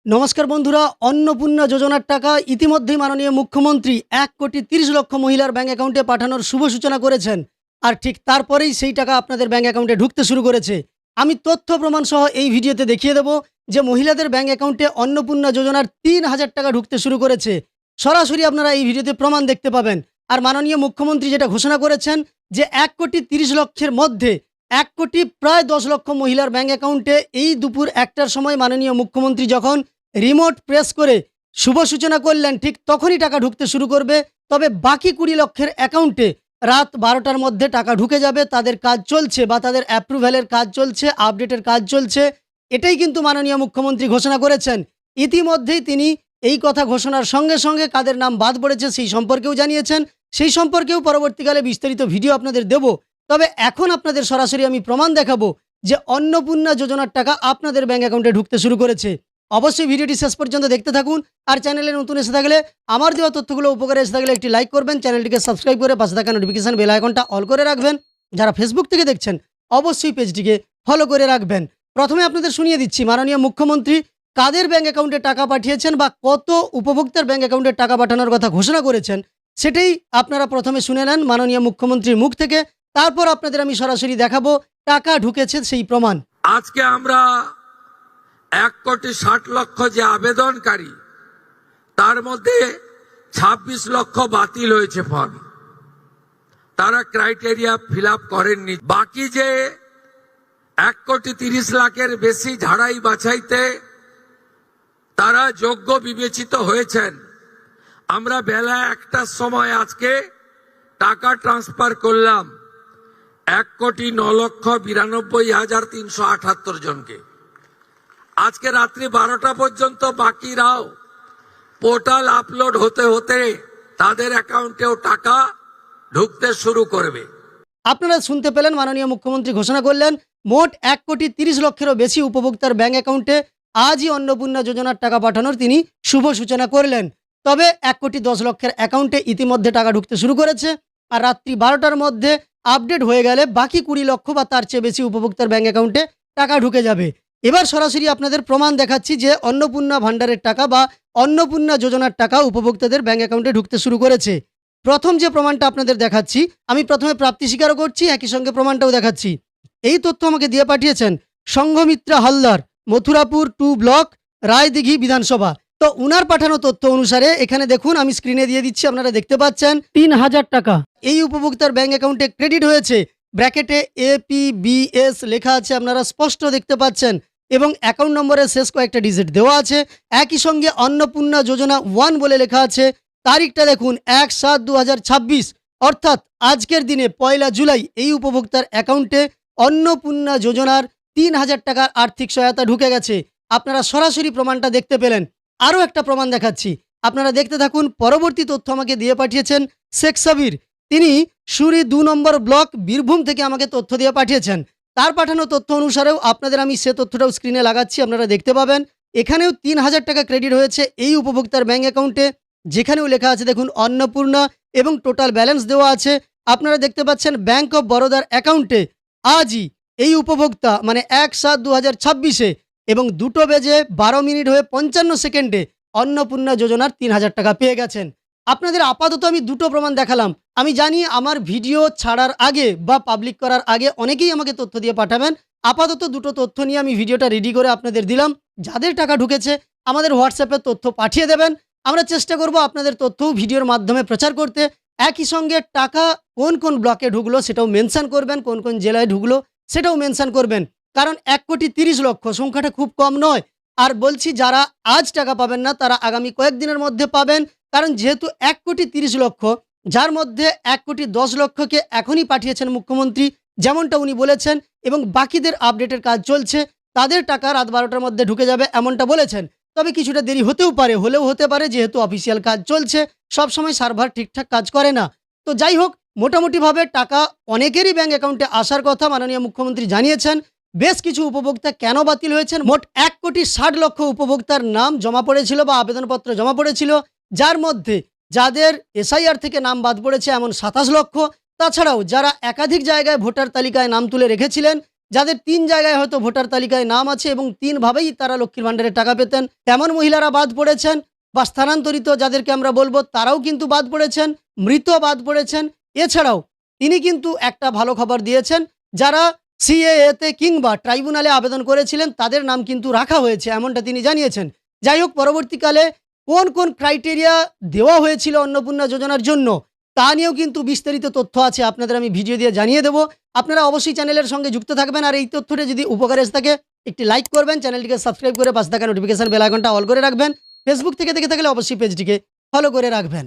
নমস্কার বন্ধুরা, অন্নপূর্ণা যোজনার টাকা ইতিমধ্যেই মাননীয় মুখ্যমন্ত্রী 1,30,00,000 মহিলার ব্যাংক অ্যাকাউন্টে পাঠানোর শুভ সূচনা করেছেন। আর ঠিক তারপরেই সেই টাকা আপনাদের ব্যাংক অ্যাকাউন্টে ঢুকতে শুরু করেছে। আমি তথ্য প্রমাণ সহ এই ভিডিওতে দেখিয়ে দেব যে মহিলাদের ব্যাংক অ্যাকাউন্টে অন্নপূর্ণা যোজনার 3,000 টাকা ঢুকতে শুরু করেছে। সরাসরি আপনারা এই ভিডিওতে প্রমাণ দেখতে পাবেন। আর মাননীয় মুখ্যমন্ত্রী যেটা ঘোষণা করেছেন যে 1,30,00,000 মধ্যে 1,10,00,000 মহিলার ব্যাংক অ্যাকাউন্টে এই দুপুর 1টার সময় মাননীয় মুখ্যমন্ত্রী যখন রিমোট প্রেস করে শুভ সূচনা করলেন, ঠিক তখনই টাকা ঢুকতে শুরু করবে। তবে বাকি 20 লক্ষের অ্যাকাউন্টে রাত 12টার মধ্যে টাকা ঢুকে যাবে। তাদের কাজ চলছে বা তাদের অ্যাপ্রুভ্যালের কাজ চলছে, আপডেটের কাজ চলছে। এটাই কিন্তু মাননীয় মুখ্যমন্ত্রী ঘোষণা করেছেন। ইতিমধ্যেই তিনি এই কথা ঘোষণার সঙ্গে সঙ্গে কাদের নাম বাদ পড়েছে সেই সম্পর্কেও জানিয়েছেন। সেই সম্পর্কেও পরবর্তীকালে বিস্তারিত ভিডিও আপনাদের দেব। তবে এখন আপনাদের সরাসরি আমি প্রমাণ দেখাবো যে অন্নপূর্ণা যোজনার টাকা আপনাদের ব্যাংক অ্যাকাউন্টে ঢুকতে শুরু করেছে। অবশ্যই ভিডিওটি শেষ পর্যন্ত দেখতে থাকুন। আর চ্যানেলে নতুন এসে থাকলে, আমার দেওয়া তথ্যগুলো উপকারে এসে থাকলে একটি লাইক করবেন, চ্যানেলটিকে সাবস্ক্রাইব করে পাশে থাকা নোটিফিকেশন বেল আইকনটা অল করে রাখবেন। যারা ফেসবুক থেকে দেখছেন অবশ্যই পেজটিকে ফলো করে রাখবেন। প্রথমে আপনাদের শুনিয়ে দিচ্ছি মাননীয় মুখ্যমন্ত্রী কাদের ব্যাংক অ্যাকাউন্টে টাকা পাঠিয়েছেন বা কত উপভোক্তার ব্যাংক অ্যাকাউন্টে টাকা পাঠানোর কথা ঘোষণা করেছেন, সেটাই আপনারা প্রথমে শুনে নেন মাননীয় মুখ্যমন্ত্রীর মুখ থেকে। তারপর আপনাদের আমি সরাসরি দেখাবো টাকা ঢুকেছে সেই প্রমাণ। আজকে আমরা 1,60,00,000 যে আবেদনকারী, তার মধ্যে 26 লক্ষ বাতিল হয়েছে ফর্ম, তারা ক্রাইটেরিয়া ফিল আপ করেননি। বাকি যে 1,30,00,000-এর বেশি ঝাড়াই বাছাইতে তারা যোগ্য বিবেচিত হয়েছেন। আমরা বেলা 1টার সময় আজকে টাকা ট্রান্সফার করলাম 1,09,92,378 জনকে। আজকে রাত্রি 12টা পর্যন্ত বাকিরাও পোর্টাল আপলোড হতে হতে তাদের অ্যাকাউন্টেও টাকা ঢুকতে শুরু করবে। আপনারা শুনতে পেলেন, মাননীয় মুখ্যমন্ত্রী ঘোষণা করলেন মোট 1,30,00,000-এরও বেশি উপভোক্তার ব্যাংক অ্যাকাউন্টে আজই অন্নপূর্ণা যোজনার টাকা পাঠানোর তিনি শুভ সূচনা করলেন। তবে 1,10,00,000-এর অ্যাকাউন্টে ইতিমধ্যে টাকা ঢুকতে শুরু করেছে। আর রাত্রি 12টার মধ্যে আপডেট হয়ে গেলে বাকি 20 লক্ষ বা তার চেয়ে বেশি উপভোক্তার ব্যাংক অ্যাকাউন্টে টাকা ঢুকে যাবে। এবার সরাসরি আপনাদের প্রমাণ দেখাচ্ছি যে অন্নপূর্ণা ভাণ্ডারের টাকা বা অন্নপূর্ণা যোজনার টাকা উপভোক্তাদের ব্যাংক অ্যাকাউন্টে ঢুকতে শুরু করেছে। প্রথম যে প্রমাণটা আপনাদের দেখাচ্ছি, আমি প্রথমে প্রাপ্তি স্বীকারও করছি, একই সঙ্গে প্রমাণটাও দেখাচ্ছি। এই তথ্য আমাকে দিয়ে পাঠিয়েছেন সংঘমিত্রা হালদার, মথুরাপুর 2 ব্লক, রায়দিঘি বিধানসভা। তো উনার পাঠানো তথ্য অনুসারে এখানে দেখুন, আমি স্ক্রিনে দিয়ে দিচ্ছি, আপনারা দেখতে পাচ্ছেন 3,000 টাকা এই উপভোক্তার ব্যাংক অ্যাকাউন্টে ক্রেডিট হয়েছে। ব্র্যাকেটে APBS লেখা আছে, আপনারা স্পষ্ট দেখতে পাচ্ছেন, এবং অ্যাকাউন্ট নম্বরের শেষ কয়েকটা ডিজিট দেওয়া আছে। একই সঙ্গে অন্নপূর্ণা যোজনা 1 বলে লেখা আছে। তারিখটা দেখুন 1/7/2026, অর্থাৎ আজকের দিনে 1 জুলাই এই উপভোক্তার অ্যাকাউন্টে অন্নপূর্ণা যোজনার 3,000 টাকার আর্থিক সহায়তা ঢুকে গেছে। আপনারা সরাসরি প্রমাণটা দেখতে পেলেন। আরও একটা প্রমাণ দেখাচ্ছি, আপনারা দেখতে থাকুন। পরবর্তী তথ্য আমাকে দিয়ে পাঠিয়েছেন শেখ সাবির, তিনি সুরি 2 নম্বর ব্লক, বীরভূম থেকে আমাকে তথ্য দিয়ে পাঠিয়েছেন। তার পাঠানো তথ্য অনুসারেও আপনাদের আমি সে তথ্যটাও স্ক্রিনে লাগাচ্ছি, আপনারা দেখতে পাবেন। এখানেও 3,000 টাকা ক্রেডিট হয়েছে এই উপভোক্তার ব্যাংক অ্যাকাউন্টে, যেখানেও লেখা আছে দেখুন অন্নপূর্ণা, এবং টোটাল ব্যালেন্স দেওয়া আছে। আপনারা দেখতে পাচ্ছেন ব্যাংক অফ বরোদার অ্যাকাউন্টে আজই এই উপভোক্তা মানে 1/7/2026-এ এবং 2:12 হয়ে 55 সেকেন্ডে অন্নপূর্ণা যোজনার 3,000 টাকা পেয়ে গেছেন। আপনাদের আপাতত আমি দুটো প্রমাণ দেখালাম। আমি জানি আমার ভিডিও ছাড়ার আগে বা পাবলিক করার আগে অনেকেই আমাকে তথ্য দিয়ে পাঠাবেন। আপাতত দুটো তথ্য নিয়ে আমি ভিডিওটা রেডি করে আপনাদের দিলাম। যাদের টাকা ঢুকেছে আমাদের হোয়াটসঅ্যাপে তথ্য পাঠিয়ে দেবেন। আমরা চেষ্টা করব আপনাদের তথ্যও ভিডিওর মাধ্যমে প্রচার করতে। একই সঙ্গে টাকা কোন কোন ব্লকে ঢুকলো সেটাও মেনশন করবেন, কোন কোন জেলায় ঢুকলো সেটাও মেনশন করবেন। কারণ 1,30,00,000 সংখ্যাটা খুব কম নয়। আর বলছি, যারা আজ টাকা পাবেন না তারা আগামী কয়েকদিনের মধ্যে পাবেন। কারণ যেহেতু 1,30,00,000, যার মধ্যে 1,10,00,000-কে এখনই পাঠিয়েছেন মুখ্যমন্ত্রী, যেমনটা উনি বলেছেন, এবং বাকিদের আপডেটের কাজ চলছে, তাদের টাকা রাত 12টার মধ্যে ঢুকে যাবে এমনটা বলেছেন। তবে কিছুটা দেরি হতেও পারে, হলেও হতে পারে, যেহেতু অফিসিয়াল কাজ চলছে, সবসময় সার্ভার ঠিকঠাক কাজ করে না। তো যাই হোক, মোটামুটিভাবে টাকা অনেকেরই ব্যাংক অ্যাকাউন্টে আসার কথা মাননীয় মুখ্যমন্ত্রী জানিয়েছেন। বেশ কিছু উপভোক্তা কেন বাতিল হয়েছেন, মোট 1,60,00,000 উপভোক্তার নাম জমা পড়েছিল বা আবেদনপত্র জমা পড়েছিল, যার মধ্যে যাদের SIR থেকে নাম বাদ পড়েছে এমন 27 লক্ষ। তাছাড়াও যারা একাধিক জায়গায় ভোটার তালিকায় নাম তুলে রেখেছিলেন যাদের 3 জায়গায় হয়তো ভোটার তালিকায় নাম আছে এবং 3 ভাবেই তারা লক্ষ্মীর ভাণ্ডারের টাকা পেতেন, তেমন মহিলারা বাদ পড়েছেন, বা স্থানান্তরিত যাদেরকে আমরা বলবো তারাও কিন্তু বাদ পড়েছেন, মৃত বাদ পড়েছেন। এছাড়াও তিনি কিন্তু একটা ভালো খবর দিয়েছেন, যারা সিএএতে কিংবা ট্রাইব্যুনালে আবেদন করেছিলেন তাদের নাম কিন্তু রাখা হয়েছে, এমনটা তিনি জানিয়েছেন। যাই হোক, পরবর্তীকালে কোন কোন ক্রাইটেরিয়া দেওয়া হয়েছিল অন্নপূর্ণা যোজনার জন্য তা নিয়েও কিন্তু বিস্তারিত তথ্য আছে, আপনাদের আমি ভিডিও দিয়ে জানিয়ে দেবো। আপনারা অবশ্যই চ্যানেলের সঙ্গে যুক্ত থাকবেন, আর এই তথ্যটা যদি উপকারে এসে থাকে একটি লাইক করবেন, চ্যানেলটিকে সাবস্ক্রাইব করে পাশে থাকা নোটিফিকেশন বেল আইকনটা অল করে রাখবেন। ফেসবুক থেকে দেখে থাকলে অবশ্যই পেজটিকে ফলো করে রাখবেন।